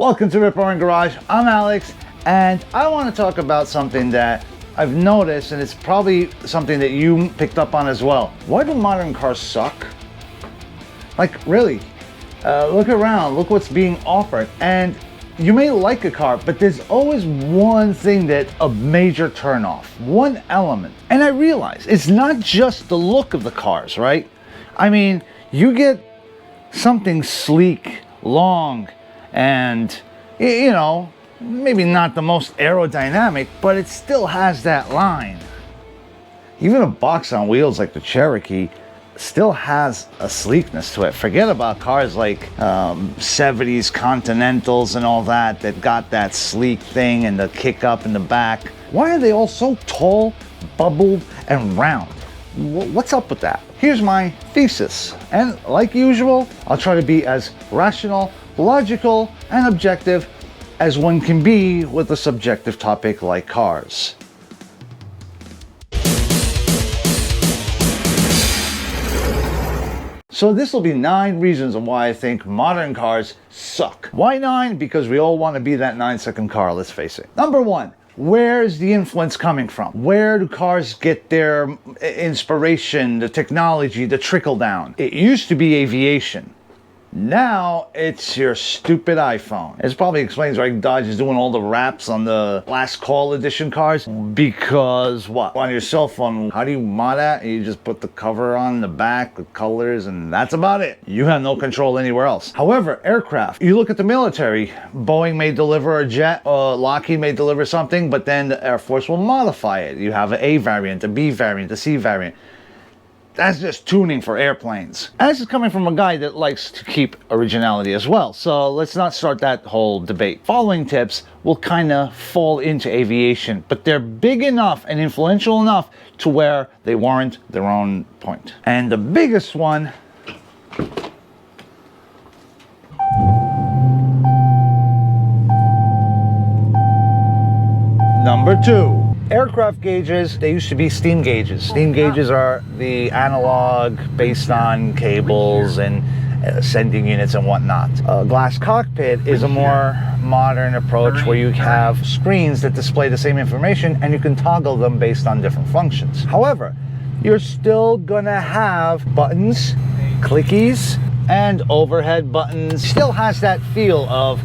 Welcome to Rip Roaring Garage. I'm Alex, and I want to talk about something that I've noticed, and it's probably something that you picked up on as well. Why do modern cars suck? Like, really? Look around, look what's being offered, and you may like a car, but there's always one thing that's a major turnoff, one element. And I realize it's not just the look of the cars, right? I mean, you get something sleek, long, and, you know, maybe not the most aerodynamic, but it still has that line. Even a box on wheels like the Cherokee still has a sleekness to it. Forget about cars like 70s Continentals and all that got that sleek thing and the kick up in the back. Why are they all so tall, bubbled, and round? What's up with that? Here's my thesis, and like usual, I'll try to be as rational, logical, and objective as one can be with a subjective topic like cars. So this will be 9 reasons on why I think modern cars suck. Why 9? Because we all want to be that 9-second car, let's face it. Number 1, where's the influence coming from? Where do cars get their inspiration, the technology, the trickle down? It used to be aviation. Now it's your stupid iPhone. This probably explains why Dodge is doing all the wraps on the last call edition cars. Because what? On your cell phone, how do you mod that? You just put the cover on the back with colors and that's about it. You have no control anywhere else. However, aircraft, you look at the military, Boeing may deliver a jet, Lockheed may deliver something, but then the Air Force will modify it. You have an A variant, a B variant, a C variant. That's just tuning for airplanes. And this is coming from a guy that likes to keep originality as well. So let's not start that whole debate. Following tips will kind of fall into aviation, but they're big enough and influential enough to where they warrant their own point. And the biggest one, number 2. Aircraft gauges, they used to be steam gauges. Steam gauges are the analog based on cables and sending units and whatnot. A glass cockpit is a more modern approach where you have screens that display the same information and you can toggle them based on different functions. However, you're still gonna have buttons, clickies, and overhead buttons. Still has that feel of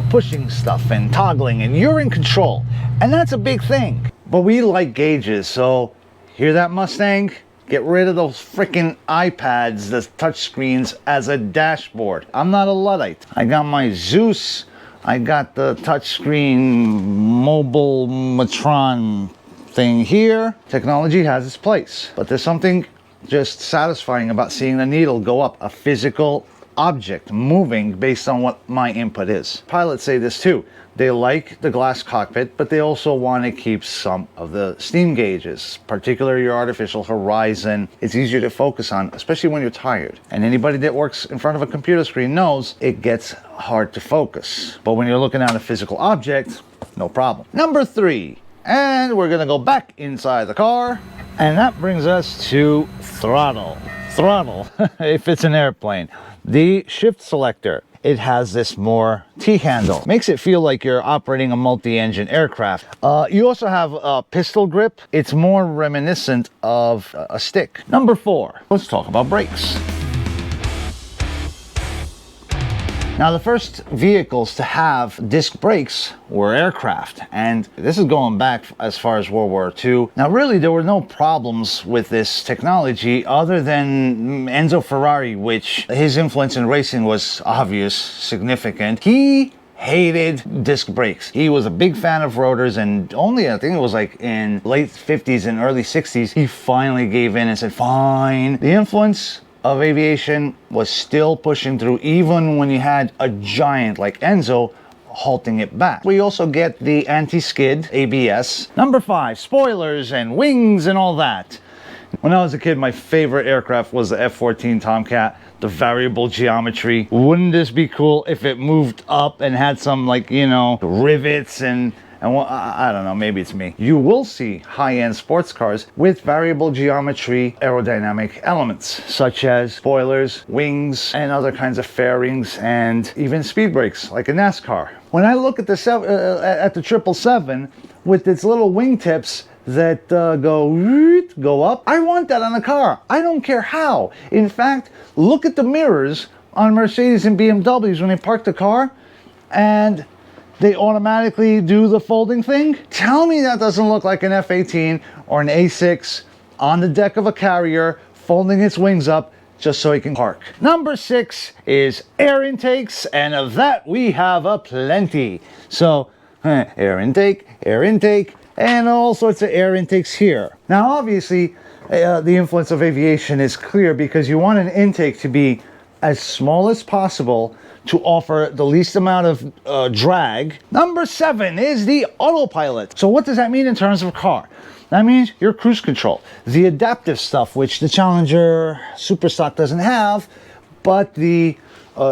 pushing stuff and toggling, and you're in control. And that's a big thing. But we like gauges, so hear that, Mustang? Get rid of those freaking iPads, the touch screens, as a dashboard. I'm not a Luddite. I got my Zeus, I got the touchscreen mobile Matron thing here. Technology has its place, but there's something just satisfying about seeing the needle go up, a physical object moving based on what my input is. Pilots say this too. They like the glass cockpit, but they also want to keep some of the steam gauges, particularly your artificial horizon. It's easier to focus on, especially when you're tired. And anybody that works in front of a computer screen knows it gets hard to focus. But when you're looking at a physical object, no problem. Number 3, and we're gonna go back inside the car, and that brings us to throttle. Throttle, if it's an airplane. The shift selector. It has this more T-handle. Makes it feel like you're operating a multi-engine aircraft. You also have a pistol grip. It's more reminiscent of a stick. Number 4, let's talk about brakes. Now, the first vehicles to have disc brakes were aircraft, and this is going back as far as World War II. Now, really, there were no problems with this technology other than Enzo Ferrari, which his influence in racing was obvious, significant. He hated disc brakes. He was a big fan of rotors, and only, I think it was like in late 50s and early 60s, he finally gave in and said, fine. The influence of aviation was still pushing through even when you had a giant like Enzo halting it back. We also get the anti-skid ABS. Number 5, spoilers and wings and all that. When I was a kid, my favorite aircraft was the F-14 Tomcat, the variable geometry. Wouldn't this be cool if it moved up and had some, like, you know, rivets and and well, I don't know, maybe it's me, you will see high-end sports cars with variable geometry aerodynamic elements, such as spoilers, wings, and other kinds of fairings, and even speed brakes, like a NASCAR. When I look at the 777 with its little wingtips that go up, I want that on a car. I don't care how. In fact, look at the mirrors on Mercedes and BMWs when they park the car, and they automatically do the folding thing. Tell me that doesn't look like an F-18 or an A6 on the deck of a carrier folding its wings up just so he can park. Number 6 is air intakes, and of that we have a plenty. So air intake, and all sorts of air intakes here. Now obviously the influence of aviation is clear, because you want an intake to be as small as possible to offer the least amount of drag. Number 7 is the autopilot. So what does that mean in terms of a car? That means your cruise control, the adaptive stuff, which the Challenger Superstock doesn't have, but the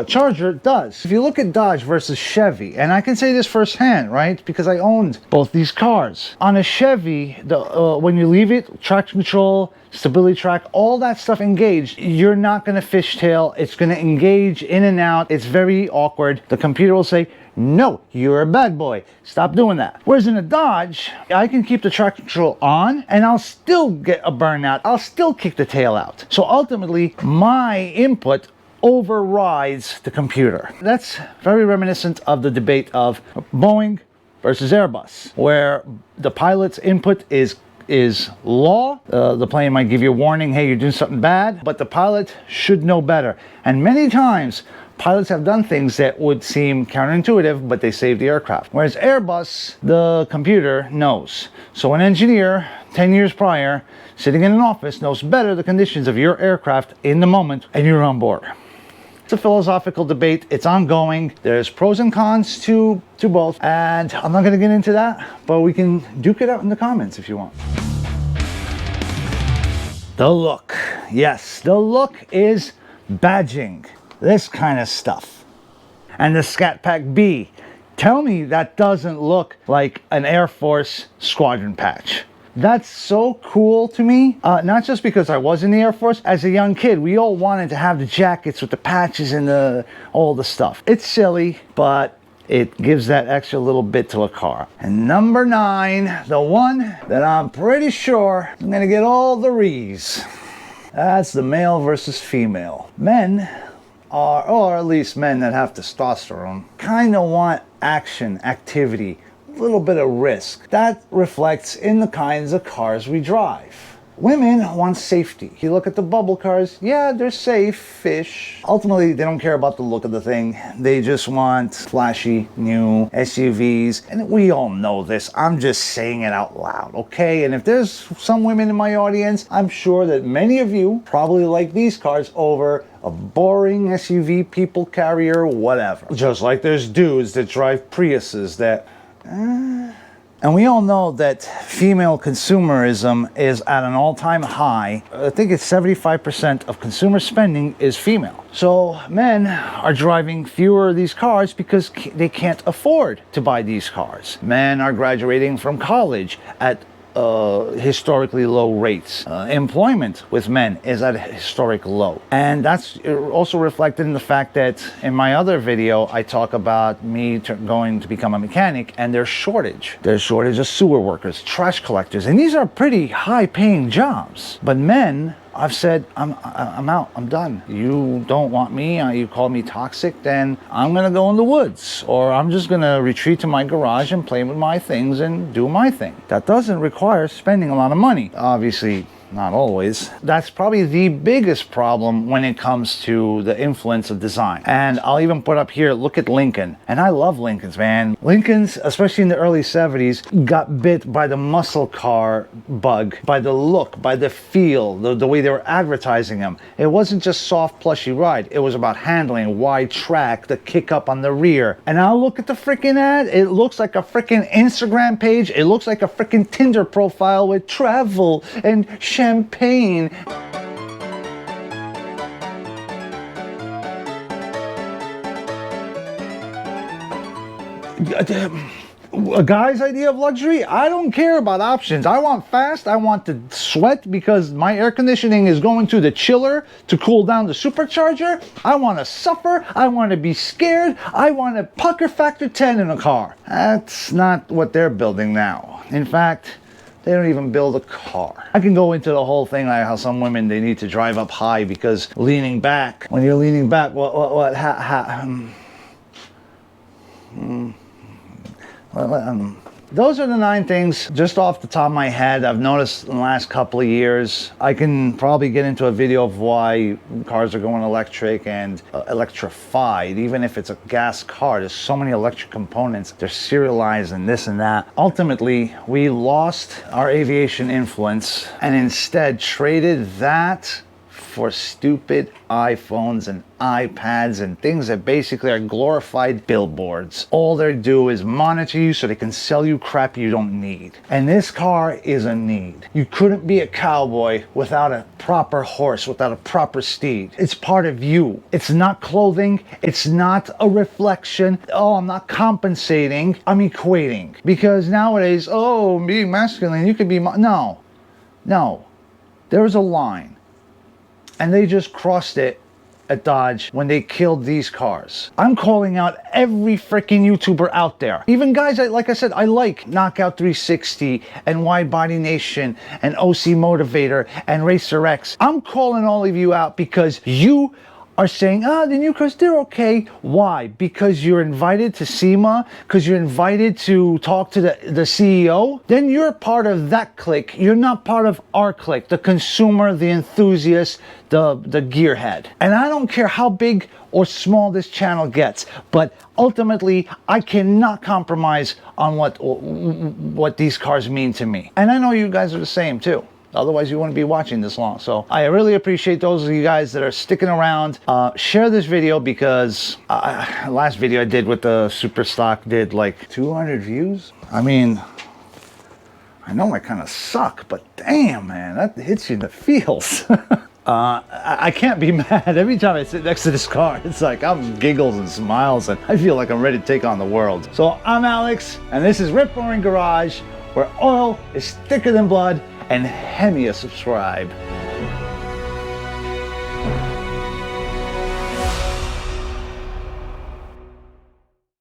Charger does. If you look at Dodge versus Chevy, and I can say this firsthand, right, because I owned both these cars. On a Chevy, when you leave it, traction control, stability track, all that stuff engaged, you're not going to fishtail. It's going to engage in and out. It's very awkward. The computer will say, no, you're a bad boy. Stop doing that. Whereas in a Dodge, I can keep the traction control on and I'll still get a burnout. I'll still kick the tail out. So ultimately, my input overrides the computer. That's very reminiscent of the debate of Boeing versus Airbus, where the pilot's input is law. The plane might give you a warning, hey, you're doing something bad, but the pilot should know better. And many times, pilots have done things that would seem counterintuitive, but they save the aircraft. Whereas Airbus, the computer knows. So an engineer, 10 years prior, sitting in an office, knows better the conditions of your aircraft in the moment, and you're on board. It's a philosophical debate. It's ongoing. There's pros and cons to both, and I'm not going to get into that, but we can duke it out in the comments if you want. The look. Yes, the look is badging. This kind of stuff. And the Scat Pack B. Tell me that doesn't look like an Air Force squadron patch. That's so cool to me, not just because I was in the Air Force. As a young kid, we all wanted to have the jackets with the patches and all the stuff. It's silly, but it gives that extra little bit to a car. And number 9, the one that I'm pretty sure I'm gonna get all the rees. That's the male versus female. Men are, or at least men that have testosterone, kind of want action, activity, a little bit of risk. That reflects in the kinds of cars we drive. Women want safety. You look at the bubble cars, yeah, they're safe-ish. Ultimately, they don't care about the look of the thing. They just want flashy, new SUVs. And we all know this. I'm just saying it out loud, okay? And if there's some women in my audience, I'm sure that many of you probably like these cars over a boring SUV, people carrier, whatever. Just like there's dudes that drive Priuses that... And we all know that female consumerism is at an all-time high. I think it's 75% of consumer spending is female. So men are driving fewer of these cars because they can't afford to buy these cars. Men are graduating from college at historically low rates. Employment with men is at a historic low. And that's also reflected in the fact that in my other video, I talk about me going to become a mechanic, and there's shortage. There's shortage of sewer workers, trash collectors, and these are pretty high paying jobs. But men, I've said, I'm out, I'm done. You don't want me, you call me toxic, then I'm gonna go in the woods, or I'm just gonna retreat to my garage and play with my things and do my thing. That doesn't require spending a lot of money. Obviously, not always. That's probably the biggest problem when it comes to the influence of design. And I'll even put up here, look at Lincoln. And I love Lincolns, man. Lincolns, especially in the early 70s, got bit by the muscle car bug, by the look, by the feel, the way they were advertising them. It wasn't just soft, plushy ride. It was about handling, wide track, the kick up on the rear. And I'll look at the freaking ad. It looks like a freaking Instagram page. It looks like a freaking Tinder profile with travel and champagne. a guy's idea of luxury, I don't care about options. I want fast, I want to sweat because my air conditioning is going to the chiller to cool down the supercharger. I want to suffer, I want to be scared, I want a pucker factor 10 in a car. That's not what they're building now. In fact, they don't even build a car. I can go into the whole thing like how some women, they need to drive up high because leaning back, when you're leaning back, those are the 9 things just off the top of my head I've noticed in the last couple of years. I can probably get into a video of why cars are going electric and electrified. Even if it's a gas car, there's so many electric components. They're serialized and this and that. Ultimately, we lost our aviation influence and instead traded that for stupid iPhones and iPads and things that basically are glorified billboards. All they do is monitor you so they can sell you crap you don't need. And this car is a need. You couldn't be a cowboy without a proper horse, without a proper steed. It's part of you. It's not clothing. It's not a reflection. Oh, I'm not compensating. I'm equating. Because nowadays, oh, being masculine, you could be... No. There's a line. And they just crossed it at Dodge when they killed these cars. I'm calling out every freaking YouTuber out there. Even guys, like I said, I like Knockout 360 and Wide Body Nation and OC Motivator and Racer X. I'm calling all of you out because you are saying, the new cars, they're okay. Why? Because you're invited to SEMA, because you're invited to talk to the CEO? Then you're part of that clique. You're not part of our clique, the consumer, the enthusiast, the gearhead. And I don't care how big or small this channel gets, but ultimately, I cannot compromise on what these cars mean to me. And I know you guys are the same too. Otherwise, you wouldn't be watching this long. So I really appreciate those of you guys that are sticking around. Share this video because last video I did with the super stock did like 200 views. I mean, I know I kind of suck, but damn, man, that hits you in the feels. I can't be mad. Every time I sit next to this car, it's like I'm giggles and smiles and I feel like I'm ready to take on the world. So I'm Alex, and this is Rip Roaring Garage, where oil is thicker than blood, and Hemi a subscribe.